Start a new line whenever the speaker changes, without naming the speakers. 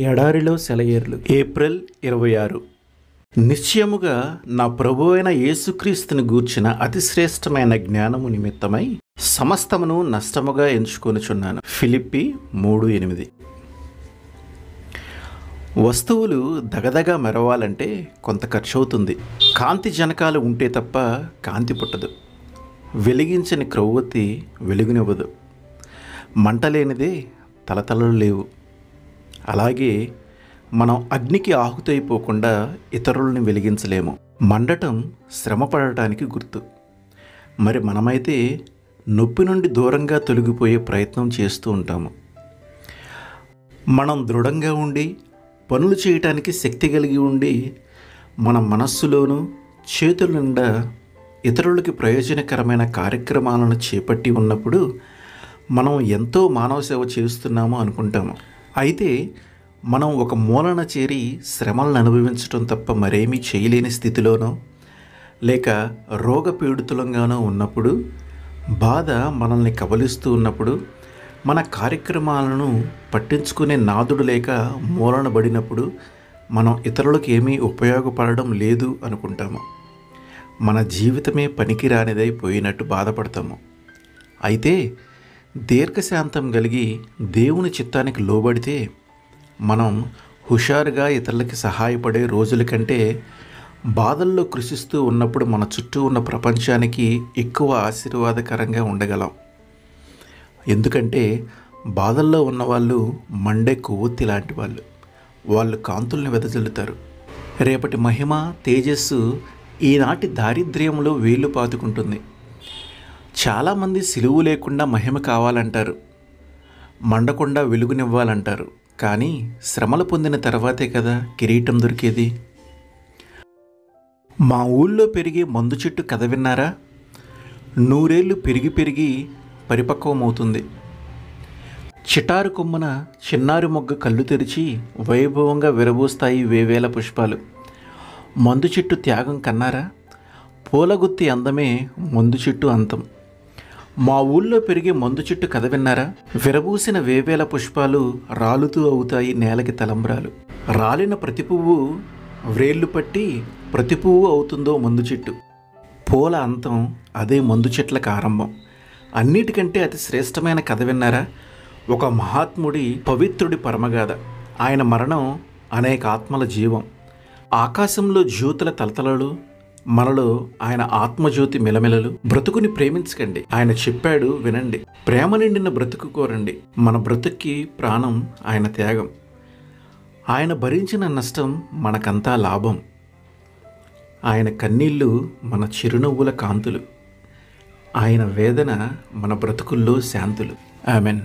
ఎడారిలో సెలయేర్లు. ఏప్రిల్ 26. నిశ్చయముగా నా ప్రభువైన యేసుక్రీస్తుని గూర్చిన అతిశ్రేష్టమైన జ్ఞానము నిమిత్తమై సమస్తమును నష్టముగా ఎంచుకొనుచున్నాను. ఫిలిప్పి 3:8. వస్తువులు దగదగా మెరవాలంటే కొంత ఖర్చు అవుతుంది. కాంతి జనకాలు ఉంటే తప్ప కాంతి పుట్టదు. వెలిగించని క్రొవ్వొత్తి వెలుగునివ్వదు. మంటలేనిదే తలతలలు లేవు. అలాగే మనం అగ్నికి ఆహుతైపోకుండా ఇతరులని వెలిగించలేము. మండటం శ్రమ పడటానికి గుర్తు. మరి మనమైతే నొప్పి నుండి దూరంగా తొలగిపోయే ప్రయత్నం చేస్తూ ఉంటాము. మనం దృఢంగా ఉండి పనులు చేయటానికి శక్తి కలిగి ఉండి మన మనస్సులోనూ చేతుల నిండా ఇతరులకి ప్రయోజనకరమైన కార్యక్రమాలను చేపట్టి ఉన్నప్పుడు మనం ఎంతో మానవ సేవ చేస్తున్నాము అనుకుంటాము. అయితే మనం ఒక మూలన చేరి శ్రమలను అనుభవించడం తప్ప మరేమీ చేయలేని స్థితిలోనో లేక రోగపీడితులంగానో ఉన్నప్పుడు, బాధ మనల్ని కబలిస్తూ ఉన్నప్పుడు, మన కార్యక్రమాలను పట్టించుకునే నాదుడు లేక మూలన పడినప్పుడు మనం ఇతరులకు ఏమీ ఉపయోగపడడం లేదు అనుకుంటాము. మన జీవితమే పనికిరానిదై పోయినట్టు బాధపడతాము. అయితే దీర్ఘశాంతం కలిగి దేవుని చిత్తానికి లోబడితే మనం హుషారుగా ఇతరులకి సహాయపడే రోజుల కంటే బాధల్లో కృషిస్తూ ఉన్నప్పుడు మన చుట్టూ ఉన్న ప్రపంచానికి ఎక్కువ ఆశీర్వాదకరంగా ఉండగలం. ఎందుకంటే బాధల్లో ఉన్నవాళ్ళు మండే కొవ్వొత్తి లాంటి వాళ్ళు కాంతుల్ని వెదజల్లుతారు. రేపటి మహిమ తేజస్సు ఈనాటి దారిద్ర్యంలో వేళ్ళు పాతుకుంటుంది. చాలామంది సిలువు లేకుండా మహిమ కావాలంటారు, మండకుండా వెలుగునివ్వాలంటారు. కానీ శ్రమలు పొందిన తర్వాతే కదా కిరీటం దొరికేది. మా ఊళ్ళో పెరిగే మందు చెట్టు కథ విన్నారా? 100 ఏళ్ళు పెరిగి పెరిగి పరిపక్వమవుతుంది. చిటారు కొమ్మన చిన్నారి మొగ్గ కళ్ళు తెరిచి వైభవంగా విరబూస్తాయి వేవేల పుష్పాలు. మందు చెట్టు త్యాగం కన్నారా? పూలగుత్తి అందమే మందు చెట్టు అంతం. మా ఊళ్ళో పెరిగే మందు చెట్టు కథ విన్నారా? విరబూసిన వేవేల పుష్పాలు రాలుతూ అవుతాయి నేలకి తలంబ్రాలు. రాలిన ప్రతి పువ్వు వ్రేళ్ళు పట్టి ప్రతి పువ్వు అవుతుందో మందు చెట్టు. పూల అంతం అదే మందు చెట్లకు ఆరంభం. అన్నిటికంటే అతి శ్రేష్టమైన కథ విన్నారా? ఒక మహాత్ముడి పవిత్రుడి పరమగాథ. ఆయన మరణం అనేక ఆత్మల జీవం. ఆకాశంలో జ్యోతుల తలతలలు, మనలో ఆయన ఆత్మజ్యోతి మిలమిలలు. బ్రతుకుని ప్రేమించకండి, ఆయన చెప్పాడు వినండి. ప్రేమ నిండిన బ్రతుకు కోరండి. మన బ్రతుక్కి ప్రాణం ఆయన త్యాగం. ఆయన భరించిన నష్టం మనకంతా లాభం. ఆయన కన్నీళ్ళు మన చిరునవ్వుల కాంతులు. ఆయన వేదన మన బ్రతుకుల్లో శాంతులు. ఆమెన్.